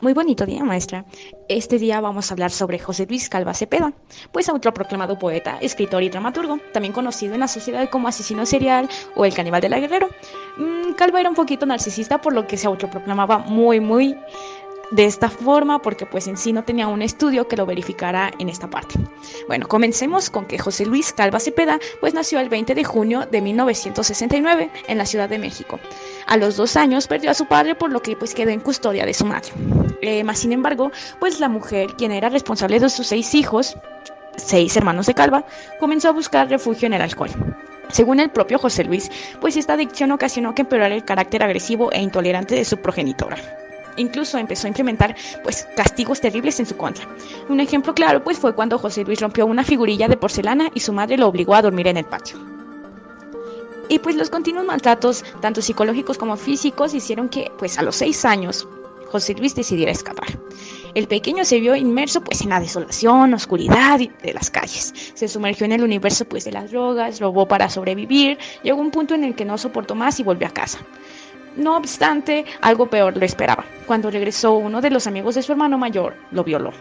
Muy bonito día, maestra. Este día vamos a hablar sobre José Luis Calva Cepeda, pues autoproclamado poeta, escritor y dramaturgo, también conocido en la sociedad como asesino serial o el caníbal de la Guerrero. Calva era un poquito narcisista, por lo que se autoproclamaba muy de esta forma, porque pues en sí no tenía un estudio que lo verificara en esta parte. Bueno, comencemos con que José Luis Calva Cepeda pues nació el 20 de junio de 1969 en la Ciudad de México. A los 2 años perdió a su padre, por lo que pues quedó en custodia de su madre. Más sin embargo, pues la mujer, quien era responsable de sus 6 hijos, 6 hermanos de Calva, comenzó a buscar refugio en el alcohol. Según el propio José Luis, pues esta adicción ocasionó que empeorara el carácter agresivo e intolerante de su progenitora. Incluso empezó a implementar pues castigos terribles en su contra. Un ejemplo claro pues fue cuando José Luis rompió una figurilla de porcelana y su madre lo obligó a dormir en el patio. Y pues los continuos maltratos, tanto psicológicos como físicos, hicieron que pues a los 6 años José Luis decidiera escapar. El pequeño se vio inmerso pues en la desolación, oscuridad de las calles. Se sumergió en el universo pues de las drogas, robó para sobrevivir, llegó a un punto en el que no soportó más y volvió a casa. No obstante, algo peor lo esperaba. Cuando regresó, uno de los amigos de su hermano mayor lo violó.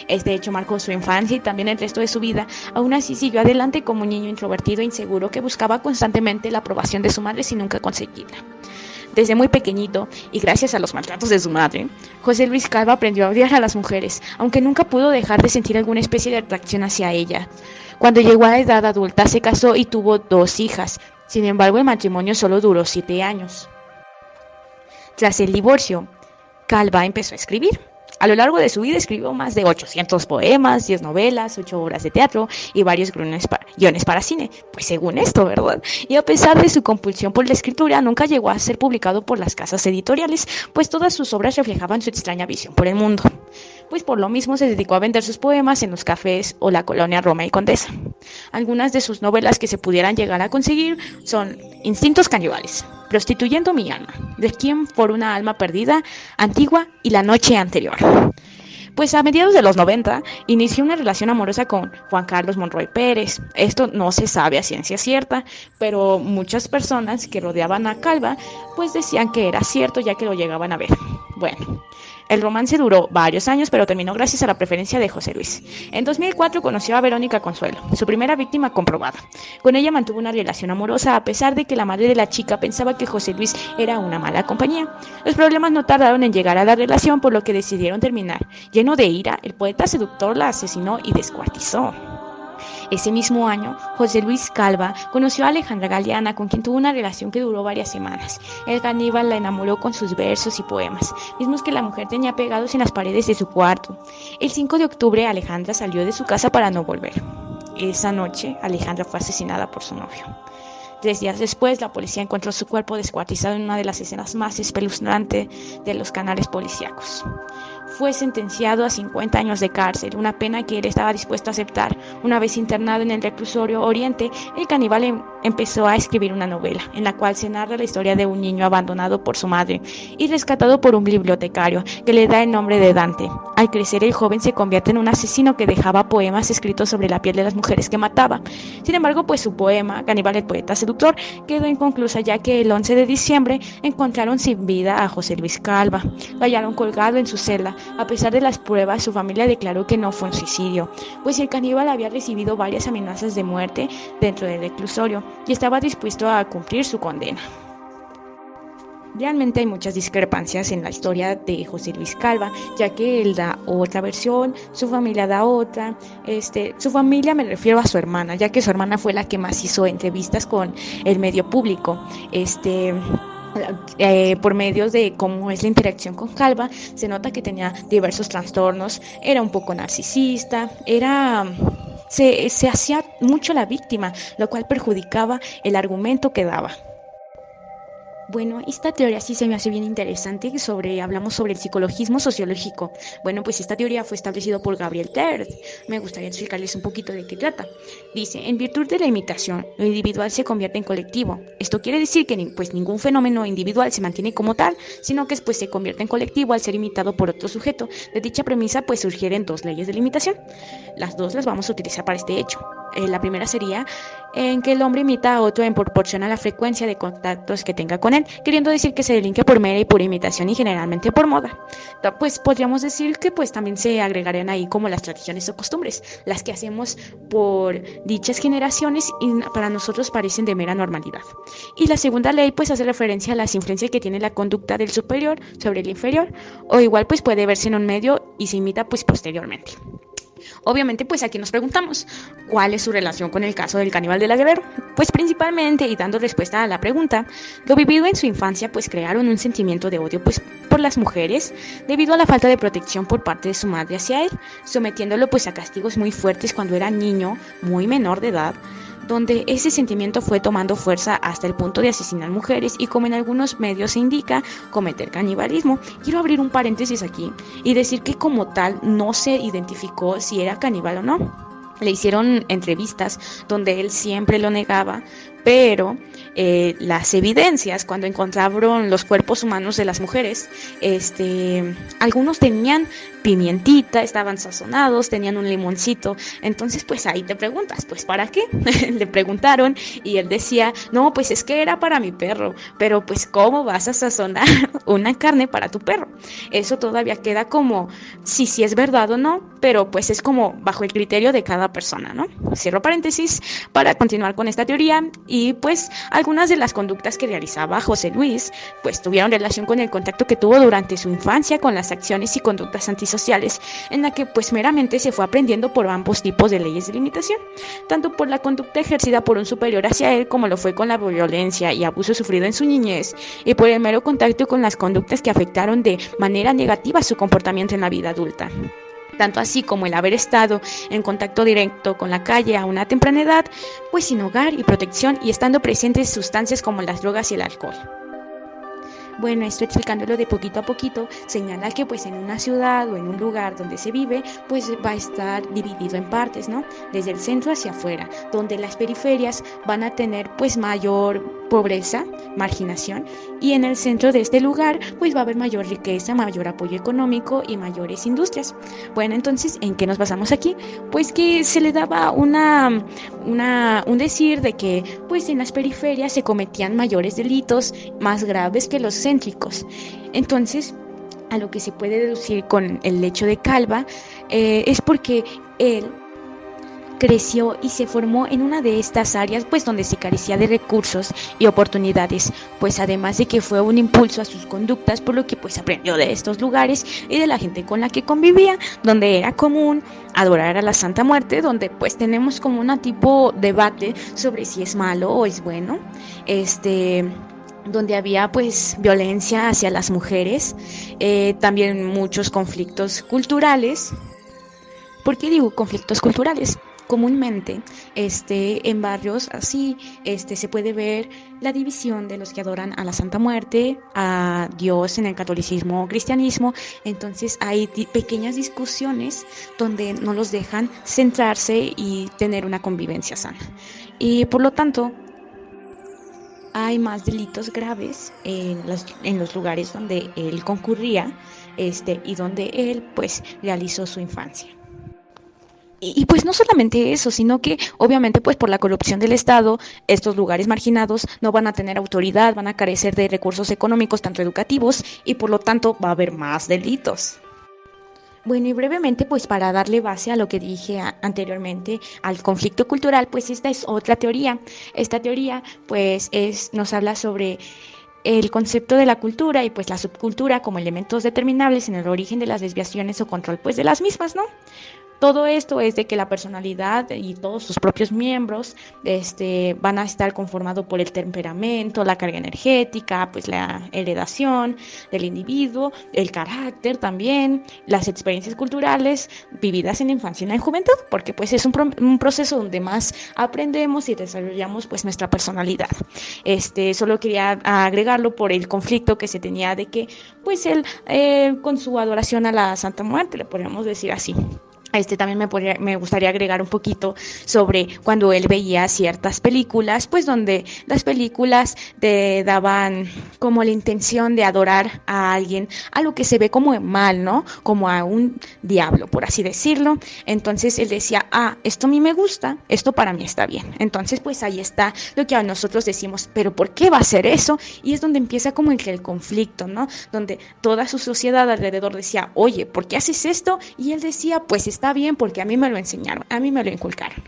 Este hecho marcó su infancia y también el resto de su vida. Aún así siguió adelante como un niño introvertido e inseguro que buscaba constantemente la aprobación de su madre sin nunca conseguirla. Desde muy pequeñito, y gracias a los maltratos de su madre, José Luis Calva aprendió a odiar a las mujeres, aunque nunca pudo dejar de sentir alguna especie de atracción hacia ellas. Cuando llegó a la edad adulta, se casó y tuvo 2 hijas. Sin embargo, el matrimonio solo duró 7 años. Tras el divorcio, Calva empezó a escribir. A lo largo de su vida escribió más de 800 poemas, 10 novelas, 8 obras de teatro y varios guiones para cine. Pues según esto, ¿verdad? Y a pesar de su compulsión por la escritura, nunca llegó a ser publicado por las casas editoriales, pues todas sus obras reflejaban su extraña visión por el mundo. Pues por lo mismo se dedicó a vender sus poemas en los cafés o la colonia Roma y Condesa. Algunas de sus novelas que se pudieran llegar a conseguir son Instintos caníbales, Prostituyendo mi alma, Requiem por una alma perdida, Antigua y La noche anterior. Pues a mediados de los 90 inició una relación amorosa con Juan Carlos Monroy Pérez. Esto no se sabe a ciencia cierta, pero muchas personas que rodeaban a Calva pues decían que era cierto, ya que lo llegaban a ver. Bueno, el romance duró varios años, pero terminó gracias a la preferencia de José Luis. En 2004 conoció a Verónica Consuelo, su primera víctima comprobada. Con ella mantuvo una relación amorosa, a pesar de que la madre de la chica pensaba que José Luis era una mala compañía. Los problemas no tardaron en llegar a la relación, por lo que decidieron terminar. Lleno de ira, el poeta seductor la asesinó y descuartizó. Ese mismo año, José Luis Calva conoció a Alejandra Galeana, con quien tuvo una relación que duró varias semanas. El caníbal la enamoró con sus versos y poemas, mismos que la mujer tenía pegados en las paredes de su cuarto. El 5 de octubre, Alejandra salió de su casa para no volver. Esa noche, Alejandra fue asesinada por su novio. 3 días después, la policía encontró su cuerpo descuartizado en una de las escenas más espeluznantes de los canales policíacos. Fue sentenciado a 50 años de cárcel, una pena que él estaba dispuesto a aceptar. Una vez internado en el reclusorio Oriente, el caníbal empezó a escribir una novela, en la cual se narra la historia de un niño abandonado por su madre y rescatado por un bibliotecario, que le da el nombre de Dante. Al crecer, el joven se convierte en un asesino que dejaba poemas escritos sobre la piel de las mujeres que mataba. Sin embargo, pues su poema, Caníbal el poeta seductor, quedó inconclusa, ya que el 11 de diciembre encontraron sin vida a José Luis Calva. Lo hallaron colgado en su celda. A pesar de las pruebas, su familia declaró que no fue un suicidio, pues el caníbal había recibido varias amenazas de muerte dentro del reclusorio y estaba dispuesto a cumplir su condena. Realmente hay muchas discrepancias en la historia de José Luis Calva, ya que él da otra versión, su familia da otra. Su familia, me refiero a su hermana, ya que su hermana fue la que más hizo entrevistas con el medio público. Por medios de cómo es la interacción con Calva, se nota que tenía diversos trastornos, era un poco narcisista, se hacía mucho la víctima, lo cual perjudicaba el argumento que daba. Bueno, esta teoría sí se me hace bien interesante. Hablamos sobre el psicologismo sociológico. Bueno, pues esta teoría fue establecida por Gabriel Tert. Me gustaría explicarles un poquito de qué trata. Dice, en virtud de la imitación, lo individual se convierte en colectivo. Esto quiere decir que pues ningún fenómeno individual se mantiene como tal, sino que pues se convierte en colectivo al ser imitado por otro sujeto. De dicha premisa pues surgieron dos leyes de la imitación. Las dos las vamos a utilizar para este hecho. La primera sería en que el hombre imita a otro en proporción a la frecuencia de contactos que tenga con él, queriendo decir que se delinque por mera y pura imitación y generalmente por moda. Pues podríamos decir que pues también se agregarían ahí como las tradiciones o costumbres, las que hacemos por dichas generaciones y para nosotros parecen de mera normalidad. Y la segunda ley pues hace referencia a las influencias que tiene la conducta del superior sobre el inferior, o igual pues puede verse en un medio y se imita pues posteriormente. Obviamente, pues aquí nos preguntamos, ¿cuál es su relación con el caso del caníbal de la Guerrero? Pues principalmente, y dando respuesta a la pregunta, lo vivido en su infancia, pues crearon un sentimiento de odio pues por las mujeres, debido a la falta de protección por parte de su madre hacia él, sometiéndolo pues a castigos muy fuertes cuando era niño, muy menor de edad, donde ese sentimiento fue tomando fuerza hasta el punto de asesinar mujeres y, como en algunos medios se indica, cometer canibalismo. Quiero abrir un paréntesis aquí y decir que como tal no se identificó si era caníbal o no. Le hicieron entrevistas donde él siempre lo negaba, pero las evidencias cuando encontraron los cuerpos humanos de las mujeres, algunos tenían pimientita, estaban sazonados, tenían un limoncito, entonces pues ahí te preguntas, pues ¿para qué? Le preguntaron y él decía, no, pues es que era para mi perro, pero pues ¿cómo vas a sazonar una carne para tu perro? Eso todavía queda como si es verdad o no, pero pues es como bajo el criterio de cada persona, ¿no? Cierro paréntesis para continuar con esta teoría. Y pues algunas de las conductas que realizaba José Luis pues tuvieron relación con el contacto que tuvo durante su infancia con las acciones y conductas antisociales, en la que pues meramente se fue aprendiendo por ambos tipos de leyes de limitación, tanto por la conducta ejercida por un superior hacia él, como lo fue con la violencia y abuso sufrido en su niñez, y por el mero contacto con las conductas que afectaron de manera negativa su comportamiento en la vida adulta. Tanto así como el haber estado en contacto directo con la calle a una temprana edad, pues sin hogar y protección y estando presentes sustancias como las drogas y el alcohol. Bueno, esto explicándolo de poquito a poquito, señala que pues en una ciudad o en un lugar donde se vive, pues va a estar dividido en partes, ¿no? Desde el centro hacia afuera, donde las periferias van a tener pues mayor pobreza, marginación, y en el centro de este lugar pues va a haber mayor riqueza, mayor apoyo económico y mayores industrias. Bueno, entonces, ¿en qué nos basamos aquí? Pues que se le daba un decir de que pues en las periferias se cometían mayores delitos, más graves que los céntricos. Entonces, a lo que se puede deducir con el hecho de Calva es porque él creció y se formó en una de estas áreas pues donde se carecía de recursos y oportunidades, pues además de que fue un impulso a sus conductas, por lo que pues aprendió de estos lugares y de la gente con la que convivía, donde era común adorar a la Santa Muerte, donde pues tenemos como un tipo debate sobre si es malo o es bueno, donde había pues violencia hacia las mujeres, también muchos conflictos culturales. ¿Por qué digo conflictos culturales? Comúnmente, en barrios así, se puede ver la división de los que adoran a la Santa Muerte, a Dios en el catolicismo o cristianismo. Entonces hay pequeñas discusiones donde no los dejan centrarse y tener una convivencia sana. Y por lo tanto, hay más delitos graves en los lugares donde él concurría, y donde él pues realizó su infancia. Y pues no solamente eso, sino que obviamente pues por la corrupción del Estado, estos lugares marginados no van a tener autoridad, van a carecer de recursos económicos, tanto educativos, y por lo tanto va a haber más delitos. Bueno, y brevemente, pues para darle base a lo que dije anteriormente, al conflicto cultural, pues esta es otra teoría. Esta teoría, pues, nos habla sobre el concepto de la cultura y pues la subcultura como elementos determinables en el origen de las desviaciones o control, pues, de las mismas, ¿no? Todo esto es de que la personalidad y todos sus propios miembros van a estar conformados por el temperamento, la carga energética, pues la heredación del individuo, el carácter también, las experiencias culturales vividas en la infancia y en la juventud, porque pues es un proceso donde más aprendemos y desarrollamos pues nuestra personalidad. Solo quería agregarlo por el conflicto que se tenía de que pues él con su adoración a la Santa Muerte, le podríamos decir así. También me gustaría agregar un poquito sobre cuando él veía ciertas películas, pues donde las películas te daban como la intención de adorar a alguien, a lo que se ve como mal, ¿no? Como a un diablo, por así decirlo. Entonces él decía, esto a mí me gusta, esto para mí está bien. Entonces pues ahí está lo que a nosotros decimos, pero ¿por qué va a ser eso? Y es donde empieza como el conflicto, ¿no? Donde toda su sociedad alrededor decía, oye, ¿por qué haces esto? Y él decía, pues está bien porque a mí me lo enseñaron, a mí me lo inculcaron.